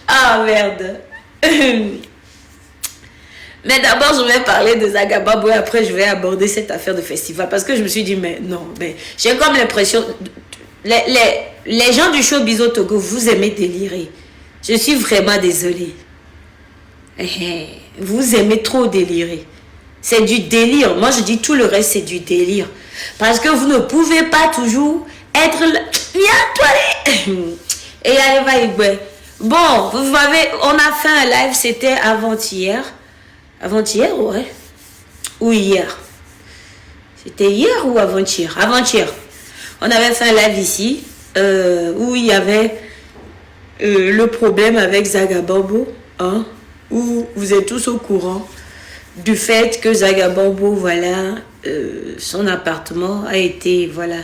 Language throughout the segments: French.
Ah merde. Mais d'abord, je vais parler de Zagababo et après, je vais aborder cette affaire de festival. Parce que je me suis dit, mais non, mais j'ai comme l'impression... Les gens du showbiz au Togo, vous aimez délirer. Je suis vraiment désolée. Vous aimez trop délirer. C'est du délire. Moi, je dis tout le reste, c'est du délire. Parce que vous ne pouvez pas toujours être... Et allez, va. Bon, vous avez... On a fait un live, c'était avant-hier. Avant-hier, ouais. Ou hier. C'était hier ou avant-hier? Avant-hier. On avait fait un live ici, où il y avait le problème avec Zagababo, hein, où vous êtes tous au courant du fait que Zagababo, voilà, son appartement a été, voilà,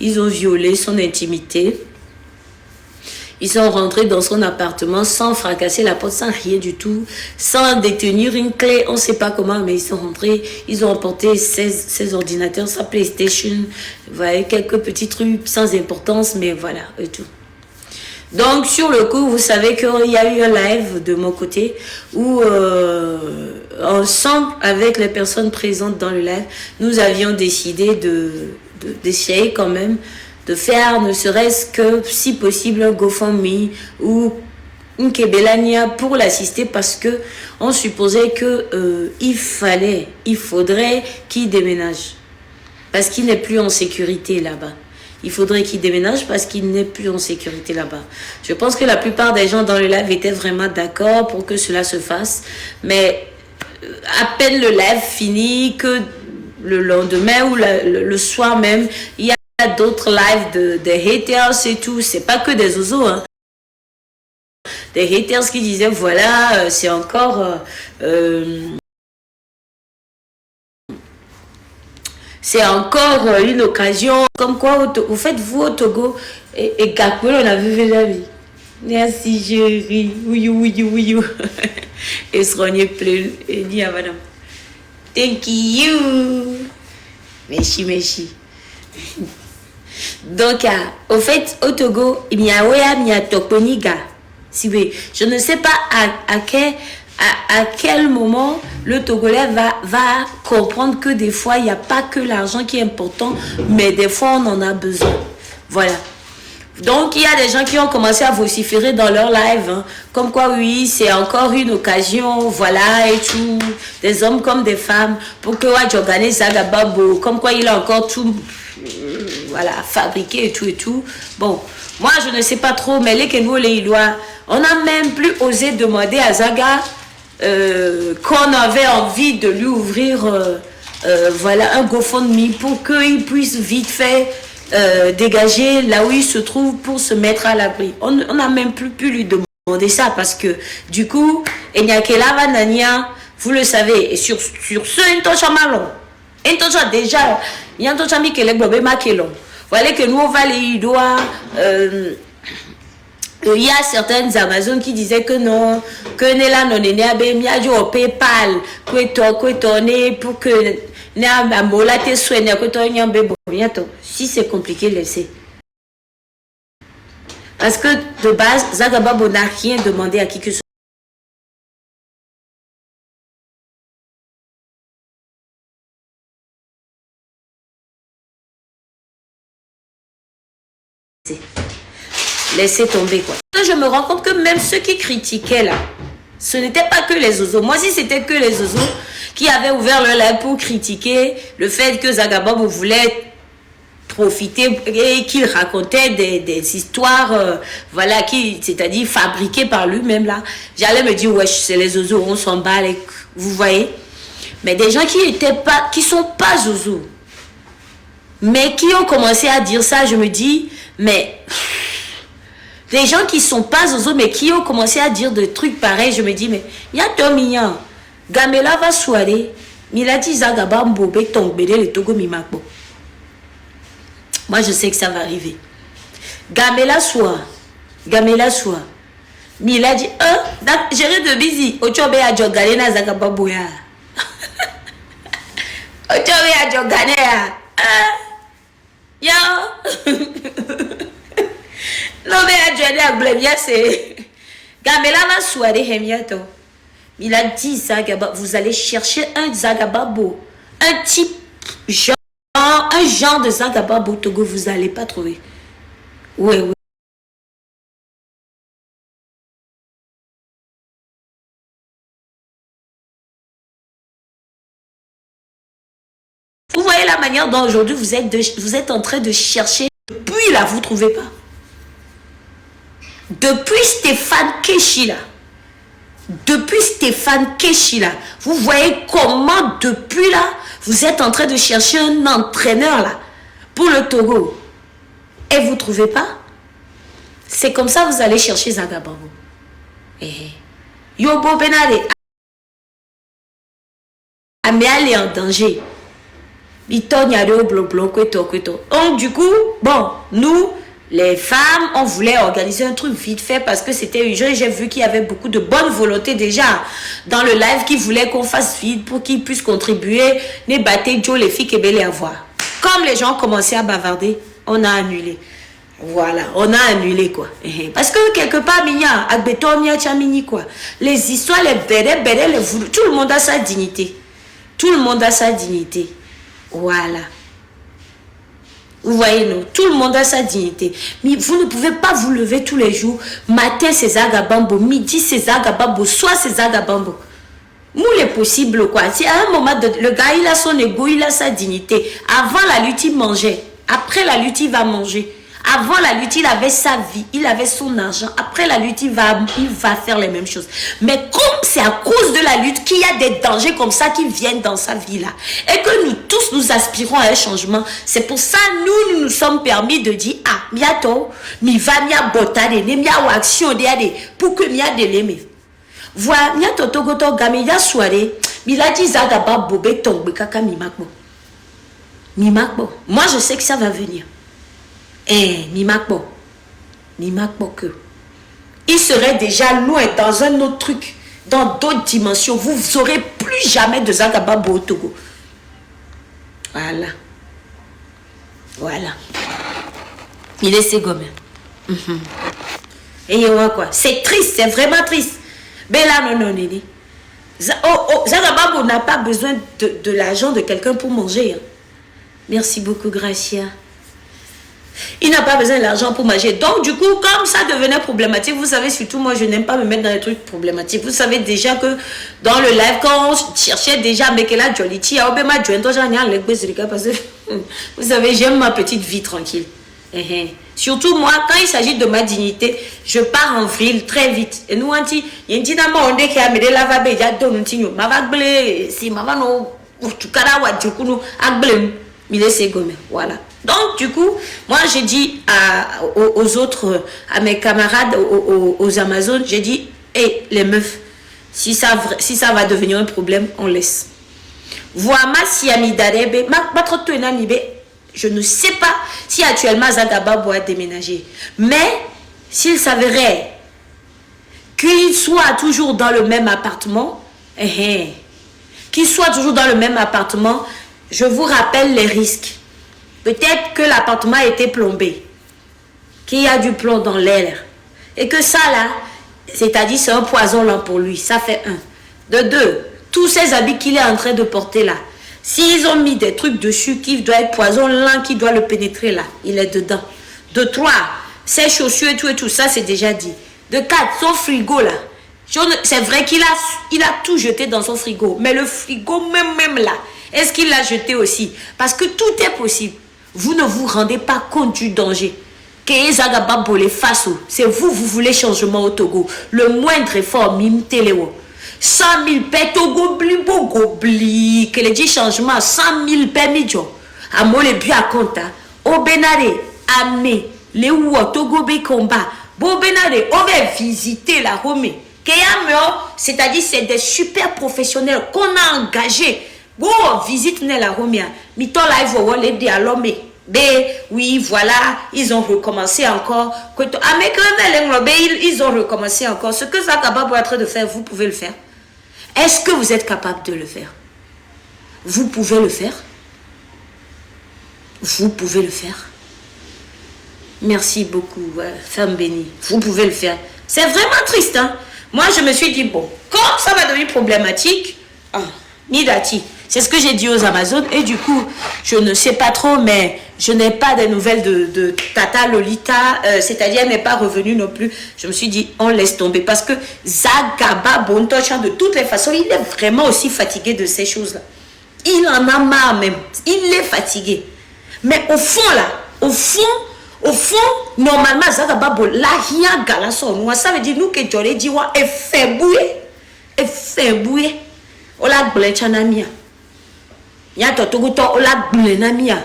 ils ont violé son intimité. Ils sont rentrés dans son appartement sans fracasser la porte, sans rien du tout, sans détenir une clé, on ne sait pas comment, mais ils sont rentrés, ils ont emporté 16 ordinateurs, sa PlayStation, voilà, quelques petits trucs sans importance, mais voilà, et tout. Donc, sur le coup, vous savez qu'il y a eu un live de mon côté où, ensemble, avec les personnes présentes dans le live, nous avions décidé d'essayer quand même de faire ne serait-ce que, si possible, un GoFundMe ou une Kebelania pour l'assister parce que on supposait que il faudrait qu'il déménage parce qu'il n'est plus en sécurité là-bas. Il faudrait qu'il déménage parce qu'il n'est plus en sécurité là-bas. Je pense que la plupart des gens dans le live étaient vraiment d'accord pour que cela se fasse, mais à peine le live fini que le lendemain ou le soir même, il y a d'autres lives de haters et tout, c'est pas que des oiseaux, hein. Des haters qui disaient voilà, c'est encore c'est encore une occasion, comme quoi vous faites vous au Togo et Gakwe on a vu la vie. Merci chérie, oui. Et se rogner plein et dit à madame thank you, merci. Donc, au fait, au Togo, il y a Tokoniga. Je ne sais pas à quel moment le Togolais va comprendre que des fois, il n'y a pas que l'argent qui est important, mais des fois, on en a besoin. Voilà. Donc, il y a des gens qui ont commencé à vociférer dans leur live, hein, comme quoi, oui, c'est encore une occasion, voilà, et tout, des hommes comme des femmes, pour que j'organise Zagababo, comme quoi il a encore tout, voilà, fabriqué et tout. Bon, moi, je ne sais pas trop, mais les Kenwo, les Ilois, on n'a même plus osé demander à Zaga qu'on avait envie de lui ouvrir, voilà, un GoFundMe pour qu'il puisse vite fait dégager là où il se trouve pour se mettre à l'abri. On n'a même plus pu lui demander ça parce que du coup, vous le savez, et sur ce, déjà, il y a un tochami qui est voilà que nous on va les doigts. Il y a certaines Amazones qui disaient que non, que Nela non est né au PayPal, pour que si c'est compliqué, laissez. Parce que de base, Zagababo n'a rien demandé à qui que ce soit. Laissez tomber quoi. Je me rends compte que même ceux qui critiquaient là, ce n'était pas que les oiseaux. Moi, si c'était que les oiseaux qui avaient ouvert leur live pour critiquer le fait que Zagababo voulait profiter et qu'il racontait des histoires, voilà, c'est-à-dire fabriquées par lui-même là, j'allais me dire, ouais, c'est les oiseaux, on s'en bat, vous voyez. Mais des gens qui sont pas zouzous, mais qui ont commencé à dire ça, je me dis, mais des gens qui sont pas zozo, mais qui ont commencé à dire des trucs pareils, je me dis, mais il y a deux millions. Gamela va soirée, Milati Zagaba Mbobe Tongbede le Togo Mimako. Moi, je sais que ça va arriver. Gamela soir. Miladi, géré de busy. Ochobe a jogane na Zagaba Boya. Ochobe a jogane ya. Yo. Non, mais Adjane a Blemia, c'est. Gamela m'a soiré, Hemiato. Il a dit, Zagaba, vous allez chercher un Zagababo. Un type, un genre de Zagababo Togo, vous n'allez pas trouver. Oui, oui. Vous voyez la manière dont aujourd'hui vous êtes en train de chercher. Depuis là, vous ne trouvez pas. Depuis Stéphane Keshi là. Depuis Stéphane Keshi là. Vous voyez comment depuis là, vous êtes en train de chercher un entraîneur là. Pour le Togo. Et vous ne trouvez pas. C'est comme ça que vous allez chercher Zagababo. Yobo Benale. Mais elle est en danger. Donc du coup, bon, nous, les femmes, on voulait organiser un truc vite fait parce que c'était urgent. J'ai vu qu'il y avait beaucoup de bonne volonté déjà dans le live qui voulaient qu'on fasse vite pour qu'ils puissent contribuer. Ne battez Joe, les filles qui veulent les avoir. Comme les gens commençaient à bavarder, on a annulé. Voilà, on a annulé quoi. Parce que quelque part, quoi. Les histoires, les bérets, les voulous, tout le monde a sa dignité. Tout le monde a sa dignité. Voilà. Vous voyez, non, tout le monde a sa dignité. Mais vous ne pouvez pas vous lever tous les jours. Matin, c'est Zagabambo. Midi, c'est Zagabambo. Soir, c'est Zagabambo. Moule est possible, quoi. Si à un moment, le gars, il a son ego, il a sa dignité. Avant la lutte, il mangeait. Après la lutte, il va manger. Avant la lutte, il avait sa vie, il avait son argent. Après la lutte, il va faire les mêmes choses. Mais comme c'est à cause de la lutte qu'il y a des dangers comme ça qui viennent dans sa vie-là, et que nous tous, nous aspirons à un changement, c'est pour ça nous nous sommes permis de dire, ah, bientôt, mi va mia botade, ne mia action de pour que mia de l'aimer. Voilà, mia totogoto gameya soirée, mi la dit zagaba bobé tombe kaka mi makbo. Mi makbo. Moi, je sais que ça va venir. Ni Makbo que il serait déjà loin dans un autre truc, dans d'autres dimensions. Vous n'aurez plus jamais de Zagababo au Togo. Voilà. Voilà. Il est ségomé. Et quoi? C'est triste, c'est vraiment triste. Mais là, non, Nini. Zagababo n'a pas besoin de l'argent de quelqu'un pour manger. Hein. Merci beaucoup, Gracia. Il n'a pas besoin de l'argent pour manger. Donc, du coup, comme ça devenait problématique, vous savez, surtout moi, je n'aime pas me mettre dans les trucs problématiques. Vous savez déjà que dans le live, quand on cherchait déjà Mekela Joliti, parce que vous savez, j'aime ma petite vie tranquille. Surtout moi, quand il s'agit de ma dignité, je pars en vrille très vite. Et nous, on dit, il y a une dynamo, on dit qu'il y a des lavabes, il y a d'autres, ma va blé, si ma va no, tu karawa, du coup, nous, ablem, il est ségomé. Voilà. Donc, du coup, moi, j'ai dit aux autres, à mes camarades, aux Amazones, j'ai dit, hé, les meufs, si ça va devenir un problème, on laisse. Voilà, si Amidarebe, je ne sais pas si actuellement Zagababo a déménagé. Mais, s'il s'avérait qu'il soit toujours dans le même appartement, qu'il soit toujours dans le même appartement, je vous rappelle les risques. Peut-être que l'appartement a été plombé, qu'il y a du plomb dans l'air, et que ça là, c'est-à-dire c'est un poison là pour lui, ça fait un. De deux, tous ces habits qu'il est en train de porter là, s'ils ont mis des trucs dessus qui doit être poison lent, qui doit le pénétrer là, il est dedans. De trois, ses chaussures et tout ça c'est déjà dit. De quatre, son frigo là, c'est vrai qu'il a tout jeté dans son frigo, mais le frigo même là, est-ce qu'il l'a jeté aussi? Parce que tout est possible. Vous ne vous rendez pas compte du danger. C'est vous voulez changement au Togo. Le moindre effort, mime téléo. 100 000 paix Togo blibo gobli. Que les 10 changements, 100 000 paix midjo. À moi les buts à compte. Au Benare, Amé, les ou Togo be combat. Bon Benare, on va visiter la Rome. C'est-à-dire c'est des super professionnels qu'on a engagés. Bon, visite la Romia. Mito live au les dialogues. Oui, voilà, ils ont recommencé encore. Ils ont recommencé encore. Ce que Zagababo est en train de faire, vous pouvez le faire. Est-ce que vous êtes capable de le faire? Vous pouvez le faire. Vous pouvez le faire. Merci beaucoup, femme bénie. Vous pouvez le faire. C'est vraiment triste, hein. Moi, je me suis dit, bon, quand ça va devenir problématique, Nidati, c'est ce que j'ai dit aux Amazones. Et du coup, je ne sais pas trop, mais je n'ai pas de nouvelles de Tata Lolita. C'est-à-dire, elle n'est pas revenue non plus. Je me suis dit, on laisse tomber. Parce que Zagaba Bontocha, de toutes les façons, il est vraiment aussi fatigué de ces choses-là. Il en a marre même. Il est fatigué. Mais au fond, là, au fond, normalement, Zagaba Bo, là, rien galason. Ça veut dire, nous, que j'aurais dit, ouais, et fait bouiller. On l'a blé chanamia. Il y a tout on l'a blé namia.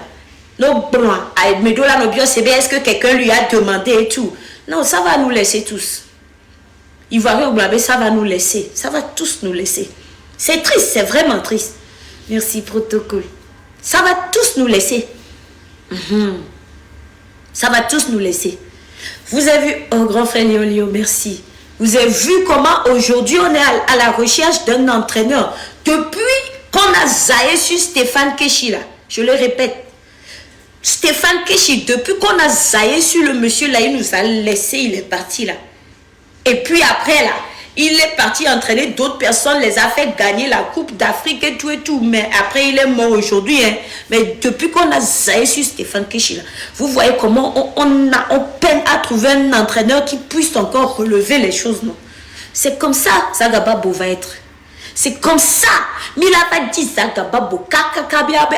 No blanc, mais do la no bio c'est bien, est-ce que quelqu'un lui a demandé et tout. Non, ça va nous laisser tous. Il va rien, ça va nous laisser. Ça va tous nous laisser. C'est triste, c'est vraiment triste. Merci, protocole. Ça va tous nous laisser. Ça va tous nous laisser. Vous avez vu, oh grand frère Léolio, merci. Vous avez vu comment aujourd'hui on est à la recherche d'un entraîneur. Depuis qu'on a zaillé sur Stéphane Keshi là, je le répète, Stéphane Keshi, depuis qu'on a zaillé sur le monsieur là, il nous a laissé, il est parti là. Et puis après là, il est parti entraîner d'autres personnes, les a fait gagner la Coupe d'Afrique et tout. Mais après, il est mort aujourd'hui. Hein. Mais depuis qu'on a zaillé sur Stéphane Keshi, là, vous voyez comment on peine à trouver un entraîneur qui puisse encore relever les choses. Non? C'est comme ça, Zagababo va être. C'est comme ça. Mais il n'a pas dit Zagababo. Kakakabiabe,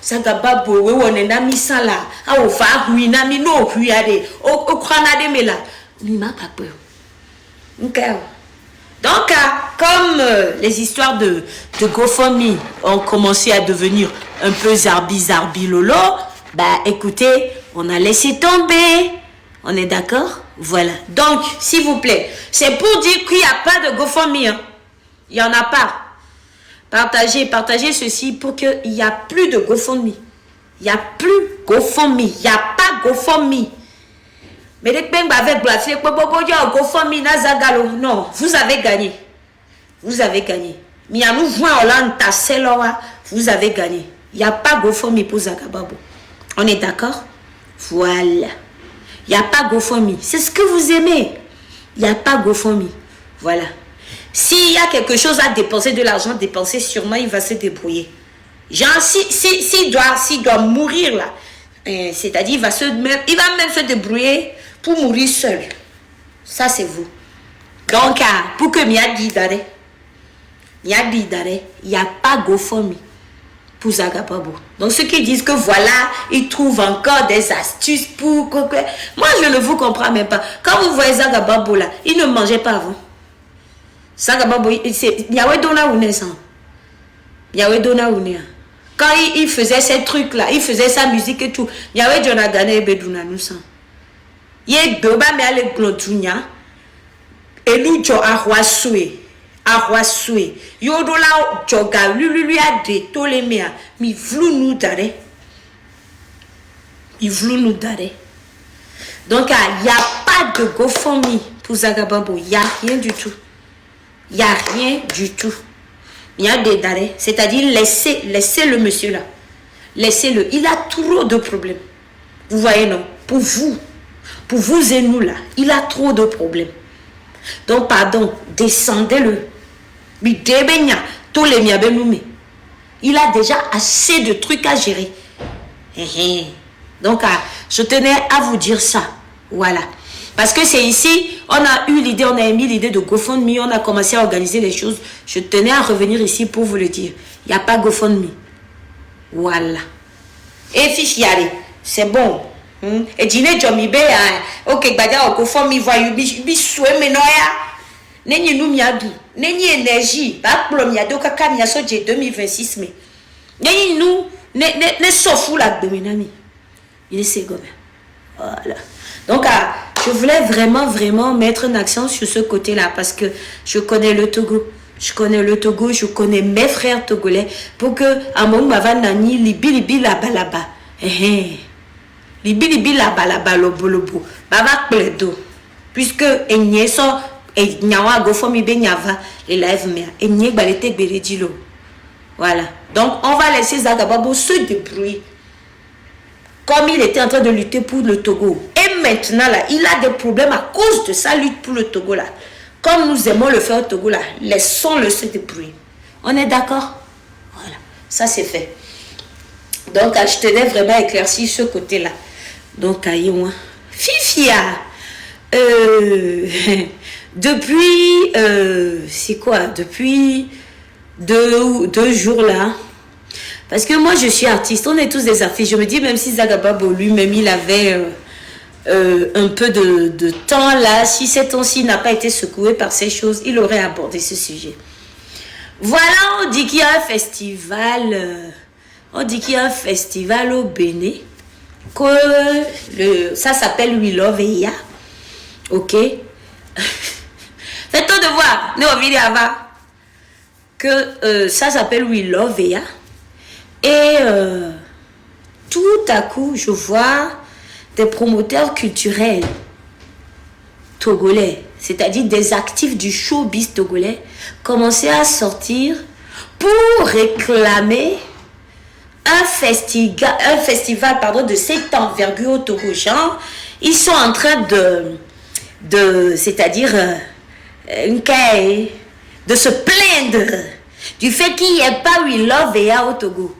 Zagababo, on est nami ça là. Va, oui, nami, no, oui, allez. Au Kranade, mais là. Il m'a pas peur. Ok. Donc, comme les histoires de GoFundMe ont commencé à devenir un peu zarbi-lolo, bah écoutez, on a laissé tomber. On est d'accord? Voilà. Donc, s'il vous plaît, c'est pour dire qu'il n'y a pas de GoFundMe. Hein. Il n'y en a pas. Partagez ceci pour qu'il n'y a plus de GoFundMe. Il n'y a plus GoFundMe. Il n'y a pas GoFundMe. Mais les gens avec blasé, non, vous avez gagné. Vous avez gagné. Mais à nous voir vous avez gagné. Il n'y a pas GoFundMe pour Zagababo. On est d'accord? Voilà. Il n'y a pas GoFundMe. C'est ce que vous aimez. Il n'y a pas GoFundMe. Voilà. S'il y a quelque chose à dépenser, de l'argent dépensé, sûrement il va se débrouiller. Genre, s'il doit mourir là, c'est-à-dire il va même se débrouiller pour mourir seul. Ça, c'est vous. Donc, pour que Mia dit d'arrêt, il n'y a pas GoFundMe pour Zagababo. Donc, ceux qui disent que voilà, ils trouvent encore des astuces pour... Moi, je ne vous comprends même pas. Quand vous voyez Zagababo là, il ne mangeait pas avant. Zagababo, c'est... Yahweh Dona Oune, ça. Yahweh Dona Oune. Quand il faisait ces trucs là, il faisait sa musique et tout. Yahweh Jonathan et Beduna, nous ça. Il y a deux bas, mais elle est glotunia. Et nous, tu as roissoué. Yodola, tu as lui a dit, tous les mères. Mais vlou nous d'arrêt. Il vlou nous d'arrêt. Donc, il n'y a pas de GoFundMe pour Zagababo. Il n'y a rien du tout. Il n'y a rien du tout. Il y a des d'arrêt. C'est-à-dire, laissez le monsieur là. Laissez-le. Il a trop de problèmes. Vous voyez, non? Pour vous et nous là, il a trop de problèmes. Donc, pardon, descendez-le. Il a déjà assez de trucs à gérer. Donc, je tenais à vous dire ça. Voilà. Parce que c'est ici, on a eu l'idée, on a émis l'idée de GoFundMe, on a commencé à organiser les choses. Je tenais à revenir ici pour vous le dire. Il n'y a pas GoFundMe. Voilà. Et fichier, c'est bon. Et dîner jomibe ok badia GoFundMe voyou bi soué menoya. Nenye nous miadu, nenye énergie, ba plom miado kaka mia so 2026 mais. Nenye nous ne sofou la dominami. Il est segome. Voilà. Donc je voulais vraiment mettre un accent sur ce côté-là parce que je connais le Togo. Je connais mes frères togolais pour que à mon mavanani libi la balaba. Libi la balaba lobo. Baba pledo. Puisque enye so nyawa GoFundMe be nyava les live mea enye balete beredilo. Voilà. Donc on va laisser Zagababo se débrouiller. comme il était en train de lutter pour le Togo. Et maintenant, là, il a des problèmes à cause de sa lutte pour le Togo, là. Comme nous aimons le faire au Togo, là, laissons-le se débrouiller. On est d'accord? Voilà, ça c'est fait. Donc, je tenais vraiment à éclaircir ce côté-là. Donc, aïe-moi. Fifia, depuis, c'est quoi? Depuis deux jours là. Parce que moi, je suis artiste. On est tous des artistes. Je me dis, même si Zagababo, lui-même, il avait un peu de temps là, si cet temps-ci n'a pas été secoué par ces choses, il aurait abordé ce sujet. Voilà, on dit qu'il y a un festival. On dit qu'il y a un festival au Bénin. Ça s'appelle We Love Eya. Ok. Faites-toi de voir. Que ça s'appelle We Love Eya. Et tout à coup, je vois des promoteurs culturels togolais, c'est-à-dire des actifs du showbiz togolais, commencer à sortir pour réclamer un festival de cette envergure au Togo. Genre, ils sont en train c'est-à-dire de se plaindre du fait qu'il n'y ait pas We Love Eya au Togo.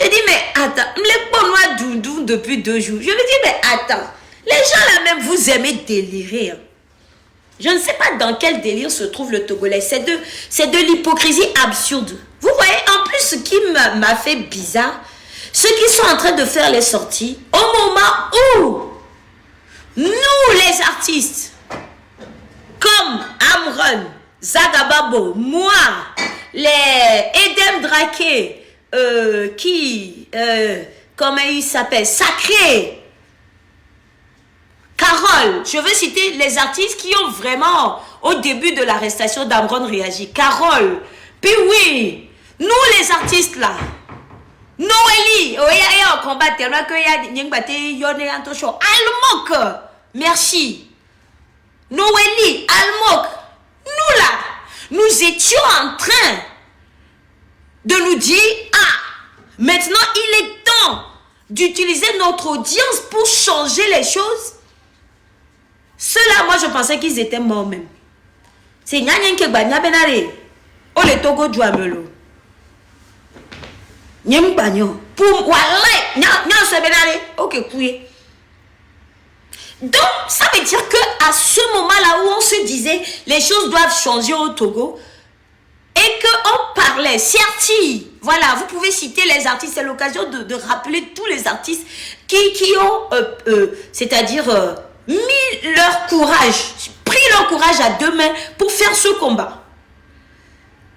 Je dis, mais attends, les bonnois doudou depuis 2 jours. Je me dis, mais attends, les gens là même, vous aimez délirer. Hein. Je ne sais pas dans quel délire se trouve le Togolais. C'est de l'hypocrisie absurde. Vous voyez, en plus, ce qui m'a fait bizarre, ceux qui sont en train de faire les sorties, au moment où nous, les artistes, comme Amron, Zagababo, moi, les Edem Drake, comment il s'appelle, Sacré, Carole, je veux citer les artistes qui ont vraiment, au début de l'arrestation d'Amron, réagi. Carole, puis oui, nous les artistes là, Noélie, il y a un combat tellement qu'il y a Almok, merci. Noélie, Almok, nous là, nous étions en train de nous dire, maintenant il est temps d'utiliser notre audience pour changer les choses. Ceux-là, moi je pensais qu'ils étaient morts même. C'est Nyanyen Kebanya Benare. Oh le Togo Djouamelo. Nyem Banyo. Pour Walay. Nyan se Benare. Ok, couillé. Donc, ça veut dire qu'à ce moment-là où on se disait les choses doivent changer au Togo et qu'on parlait, certes, voilà, vous pouvez citer les artistes, c'est l'occasion de rappeler tous les artistes qui ont, c'est-à-dire, mis leur courage, pris leur courage à 2 mains pour faire ce combat.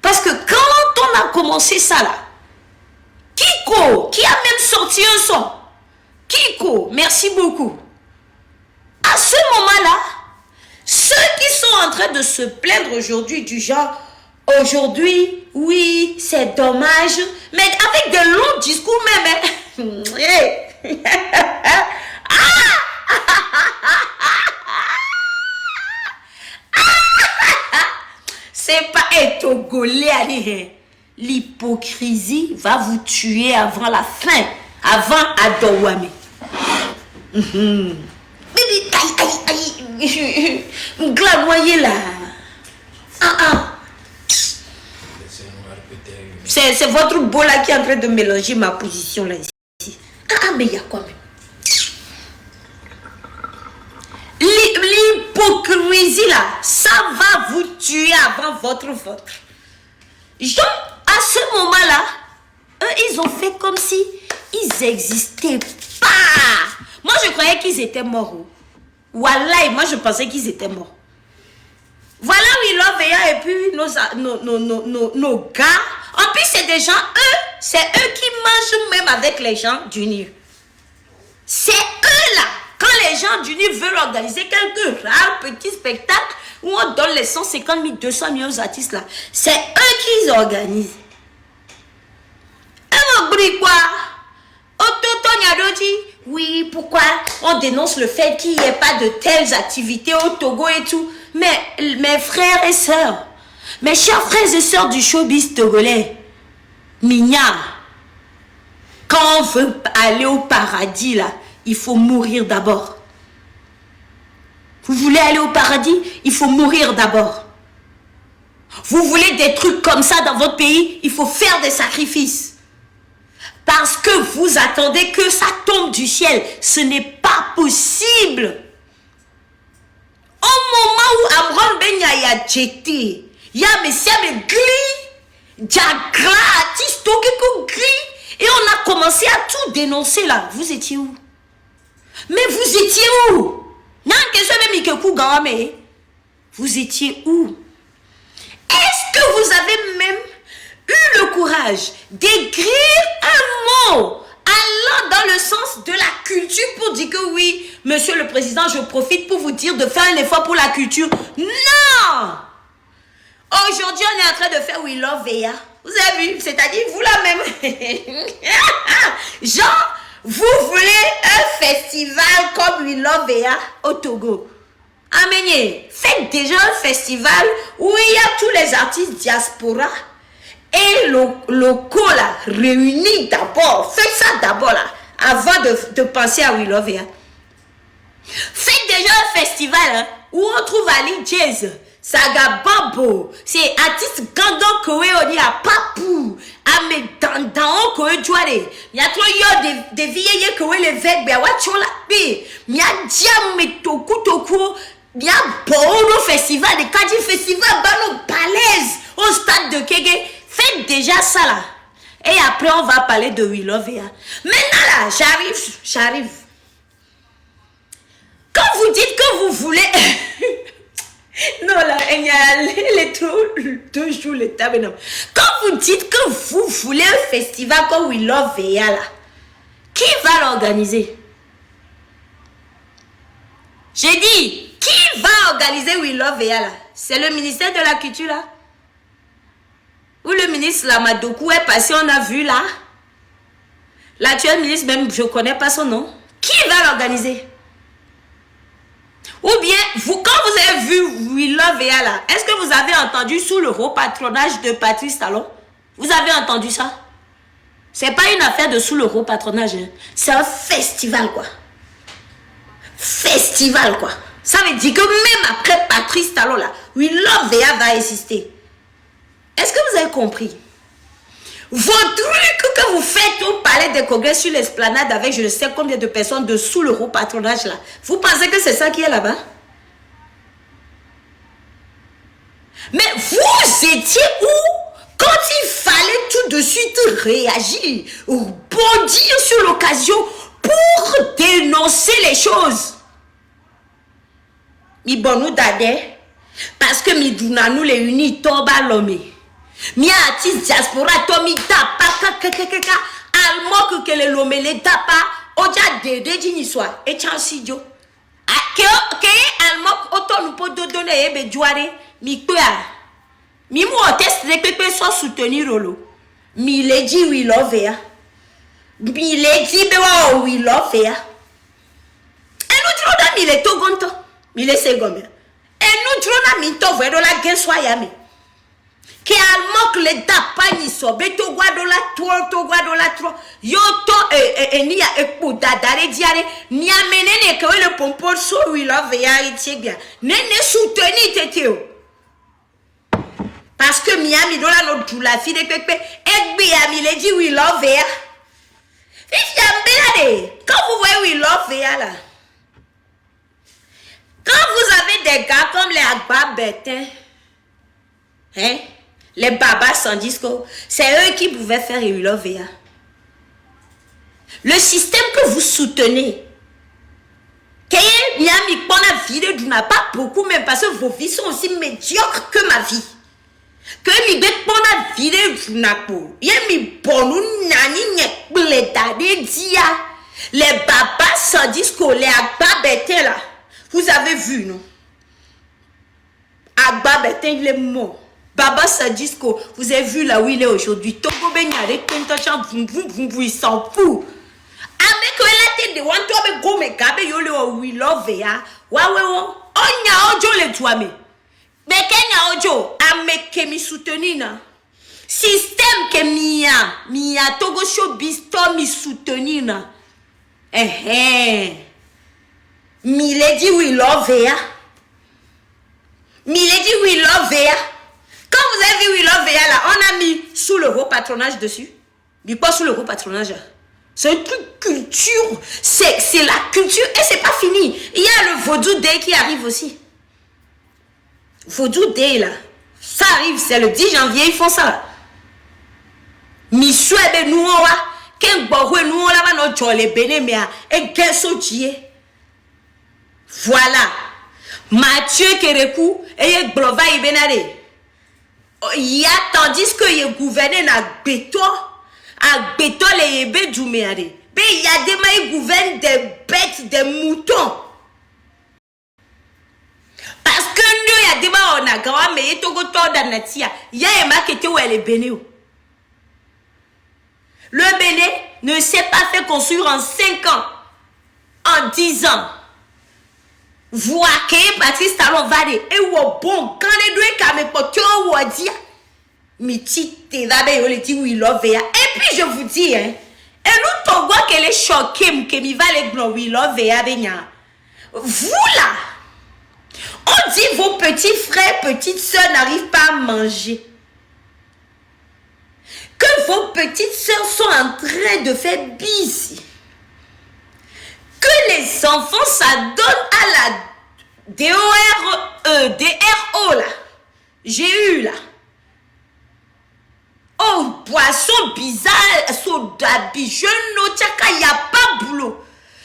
Parce que quand on a commencé ça là, Kiko, qui a même sorti un son, Kiko, merci beaucoup. À ce moment-là, ceux qui sont en train de se plaindre aujourd'hui du genre, aujourd'hui, oui, c'est dommage, mais avec de longs discours même. C'est pas être togolais. L'hypocrisie va vous tuer avant la fin, avant Adouame. Glanoyer là. C'est votre beau là qui est en train de mélanger ma position là ici. Mais il y a quoi même? L'hypocrisie là, ça va vous tuer avant votre vote. Genre, à ce moment-là, eux, ils ont fait comme si ils n'existaient pas. Moi, je croyais qu'ils étaient morts. Wallah, moi, je pensais qu'ils étaient morts. Voilà We Love Eya et puis nos gars. En plus, c'est des gens, c'est eux qui mangent même avec les gens du Nil. C'est eux là. Quand les gens du Nil veulent organiser quelques rares petits spectacles où on donne les 150 000, 200 000 aux artistes là, c'est eux qui organisent. Oui, pourquoi on dénonce le fait qu'il n'y ait pas de telles activités au Togo et tout. Mais mes frères et sœurs, mes chers frères et sœurs du showbiz togolais, Minya, Quand on veut aller au paradis, là, il faut mourir d'abord. Vous voulez aller au paradis, il faut mourir d'abord. Vous voulez des trucs comme ça dans votre pays, il faut faire des sacrifices. Parce que vous attendez que ça tombe du ciel. Ce n'est pas possible. Au moment où Amron Benya y a jeté, il y a Messia Gli, Diagra, Tistokeko Gli, et on a commencé à tout dénoncer là. Vous étiez où? Mais vous étiez où? Vous étiez où? Est-ce que vous avez même eu le courage d'écrire un mot allant dans le sens de la culture pour dire que oui, monsieur le président, je profite pour vous dire de faire un effort pour la culture? Non! Aujourd'hui, on est en train de faire We Love Veya. Vous avez vu? C'est-à-dire, vous là même. Genre, vous voulez un festival comme We Love Veya au Togo. Amenez, faites déjà un festival où il y a tous les artistes diaspora et locaux là, réunis d'abord. Faites ça d'abord là, avant de penser à We Love Veya. Faites déjà un festival hein, où on trouve Ali Jazz, Saga Bambo, c'est artiste Gandon Kowe Oni à Papou, Ame Dandan Kowe Djouare. Il y a trop des vieilles Kowe les vecs, mais Wachola P. Il y a Diam Toku Toku. Il y a Boro Festival, des Kadi Festival, Bano Palaise, au stade de Kege. Faites déjà ça là. Et après, on va parler de We Love Veya. Maintenant là, j'arrive. Quand vous dites que vous voulez... non là, il y a les toujours les tables. Quand vous dites que vous voulez un festival comme We Love Veya là, qui va l'organiser? J'ai dit, qui va organiser We Love Veya là? C'est le ministère de la Culture là? Où le ministre Lamadokou est passé, on a vu là. L'actuel ministre, même je ne connais pas son nom. Qui va l'organiser? Ou bien, quand vous avez vu We Love Veya là, est-ce que vous avez entendu sous le haut patronage de Patrice Talon? Vous avez entendu ça? C'est pas une affaire de sous le haut patronage. Hein. C'est un festival quoi. Festival quoi. Ça veut dire que même après Patrice Talon là, We Love Veya va exister. Est-ce que vous avez compris? Vos trucs que vous faites au palais des congrès sur l'esplanade avec je ne sais combien de personnes de sous le haut patronage là, vous pensez que c'est ça qui est là-bas? Mais vous étiez où quand il fallait tout de suite réagir ou bondir sur l'occasion pour dénoncer les choses? Mi bonou dade parce que mi douna nous les unis toba l'homme. Mi artiste diaspora tomi tapa kakakaka almo que le l'homme les tapa oja de jini soir et chansidio. Que almo auto nous peut donner ebe jouare mi quoi. Mi mo test de pepe soit soutenir rolo. Mi le dit We Love Veya. Mi le dit bewa We Love Veya. Et nous disons dans mi le togonto. Mi le segome. Et nous disons dans mi to vedo la gen soyame. Que almok le dapa ni sobe to guadola tro yo to ni ya ekpo dadare diare ni amene ne que le pompon so We Love Veya itiebia nene soutenir teteo parce que Miami dola no dula fi de pepe egbe ami le dit We Love Veya fifiambelade quand vous voyez We Love Veya là quand vous avez des gars comme les Agba Bertin hein les babas sans disco, c'est eux qui pouvaient faire We Love Veya. Le système que vous soutenez, Miami, vie n'a pas beaucoup, même parce que vos vies sont aussi médiocres que ma vie. Que mi bet pona vie n'a pas. Yemi bonu nani nyekbleta de dia. Les babas sans disco, les Agba Bertin là. Vous avez vu, non? Agba Bertin, il est mort. Baba Sadisco, vous avez vu là où il est aujourd'hui. Togo Benyare, il s'en fout. Avec la tête de Wantobe Gome Gabe Yolo, We Love Veya. Waouh, Onya Ojo le Touame. Mais Kenya Ojo, Amekemi soutenina. Système que Mia Togo Showbiz to mi soutenir na. Milady we love ya. Milady we love ya. Quand vous avez vu we love ya là, on a mis sous le haut patronage dessus. Mais pas sous le haut patronage. C'est un truc culture. C'est la culture et c'est pas fini. Il y a le Vaudou Day qui arrive aussi. Vaudou Day là. Ça arrive, c'est le 10 janvier, ils font ça. Misouebe nous on va. Ken bohwe nous on la va no jolé béné mais et gesso dié. Voilà. Mathieu Kérékou et Glova Ibenade. Il y a tandis que il gouverne na béton. À béton les ébé djouméade. Mais il y a des mains qui gouvernent des bêtes, des moutons. Parce que nous, il y a des mains on a grand mais il y a togo d'anatia. Il y a un maquette où elle est béné. Le Bénin ne s'est pas fait construire en 5 ans, en 10 ans. Voir que Patrice Talon va dire, et bon, quand les deux caméras ou à dire, mais tu vas bien le dire oui love ya. Et puis je vous dis hein, et nous Togo qu'elle est choquée que mi va les gros oui love ya benya. Vous là, on dit vos petits frères, petites sœurs n'arrivent pas à manger. Que vos petites sœurs sont en train de faire bise. Que les enfants s'adonnent à la DRO là. J'ai eu là. Oh, poisson bizarre, soda bichon, no tchaka, y a pas boulot.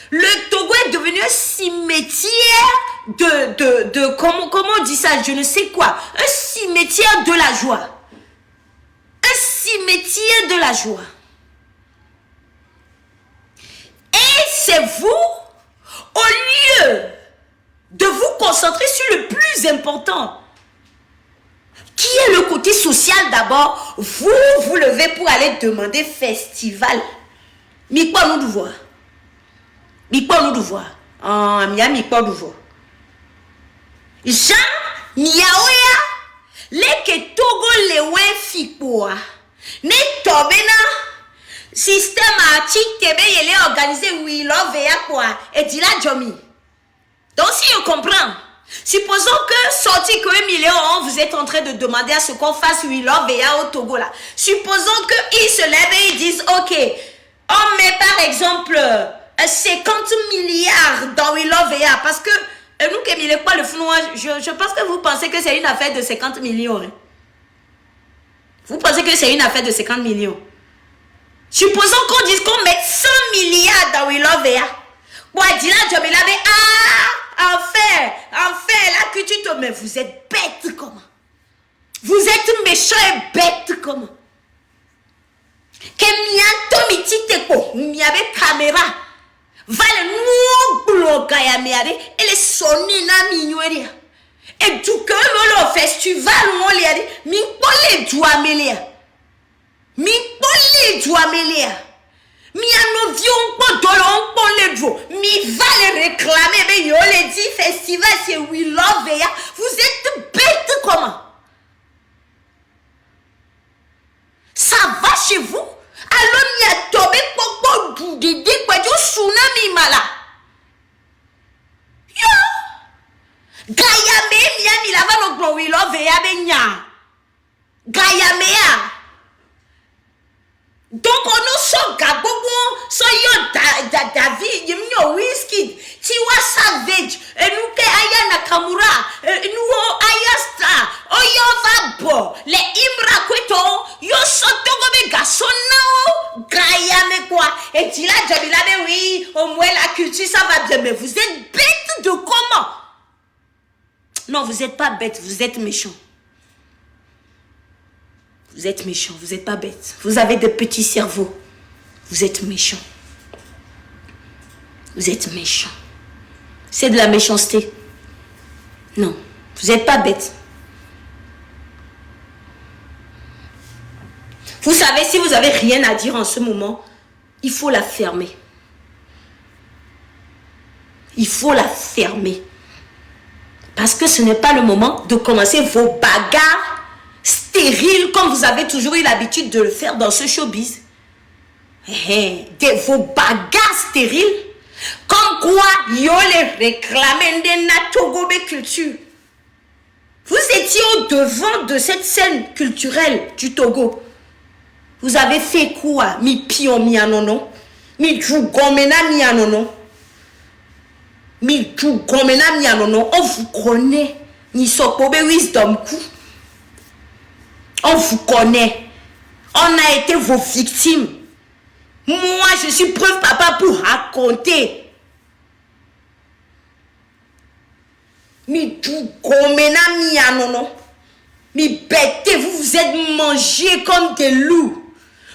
Le Togo est devenu un cimetière de comment on dit ça, je ne sais quoi. Un cimetière de la joie. Un cimetière de la joie. Et c'est vous, au lieu de vous concentrer sur le plus important, qui est le côté social d'abord, vous levez pour aller demander festival. Mais quoi nous devoir? Mais quoi nous devoir? Ah, Miami, quoi nous devoir? Jean, Niaoya, les que Togo les wen fikpoa. Ne tobena, système artique, tebe yele organisé, oui, love ya quoi. Et dit la Jomi. Donc si on comprend. Supposons que sorti que 1 million, vous êtes en train de demander à ce qu'on fasse We Love VA au Togo là. Supposons qu'ils se lèvent et ils disent ok, on met par exemple 50 milliards dans We Love VA parce que nous qui n'avons pas le fou, je pense que vous pensez que c'est une affaire de 50 millions. Hein? Vous pensez que c'est une affaire de 50 millions. Supposons qu'on dise qu'on met 100 milliards dans We Love VA. Enfin, la culture, mais vous êtes bêtes comment? Vous êtes méchants et bêtes comment? Que mianto mititeko, miabe caméra, vale nous bloquer miade, et les sonner na minoueria. Et du que le festival on les a dit, mi pole doit mêler. Mi pole doit mêler. Mi a nos vieux on les doigts. Mi va les réclamer, mais yo les dit festival c'est We Love ya. Vous êtes bêtes comment? Ça va chez vous? Alors il y a tombé pour boudidi quoi du tsunami mala. Yo! Gayame mi la va no We Love ya benya. Gayame. Donc on nous sort gabobo, so yo David, yo whisky, Tiwa Savage, et nous ke aya Nakamura, nous aya Star, oyo Vabo, les Imra Kweto, yo soto gobe gasona, gaya me quoi, et tu la Jamila de oui, au moins la culture ça va bien, mais vous êtes bêtes de comment? Non, vous n'êtes pas bêtes, vous êtes méchants. Vous êtes méchants, vous n'êtes pas bêtes. Vous avez de petits cerveaux. Vous êtes méchants. Vous êtes méchants. C'est de la méchanceté. Non, vous n'êtes pas bêtes. Vous savez, si vous n'avez rien à dire en ce moment, il faut la fermer. Il faut la fermer. Parce que ce n'est pas le moment de commencer vos bagarres stériles comme vous avez toujours eu l'habitude de le faire dans ce showbiz. Vos bagarres stériles, comme quoi yo les réclamez de la Togo culture. Vous étiez au devant de cette scène culturelle du Togo. Vous avez fait quoi? Mi pion mi anono, mi djougomena mi anono, mi djougomena mi anono. On vous connaît, ni sokobe wisdom coup. On vous connaît. On a été vos victimes. Moi, je suis preuve papa pour raconter. Mi djougomena mi anono, mi bête, vous êtes mangés comme des loups.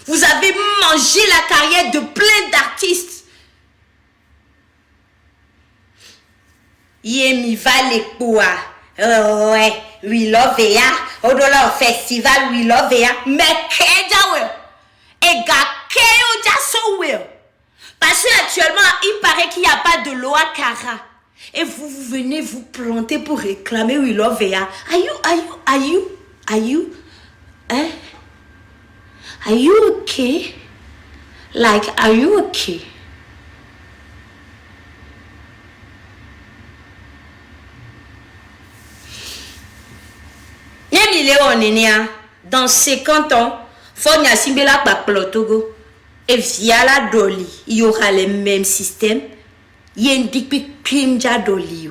Vous avez mangé la carrière de plein d'artistes. Yemi Valekpoa. Ouais, We Love ya. Au-delà au festival We Love ya. Mais qu'est-ce et Keyo Jasso. Parce qu'actuellement, il paraît qu'il n'y a pas de loi Cara. Et vous venez vous planter pour réclamer We Love ya. Are you, hein? Are you okay? Like, are you okay? Dans 50 ans, faut n'y simbela pa Togo. Et via la Dolly, il y aura les mêmes systèmes. Il y a un dikpi pinja Dolly.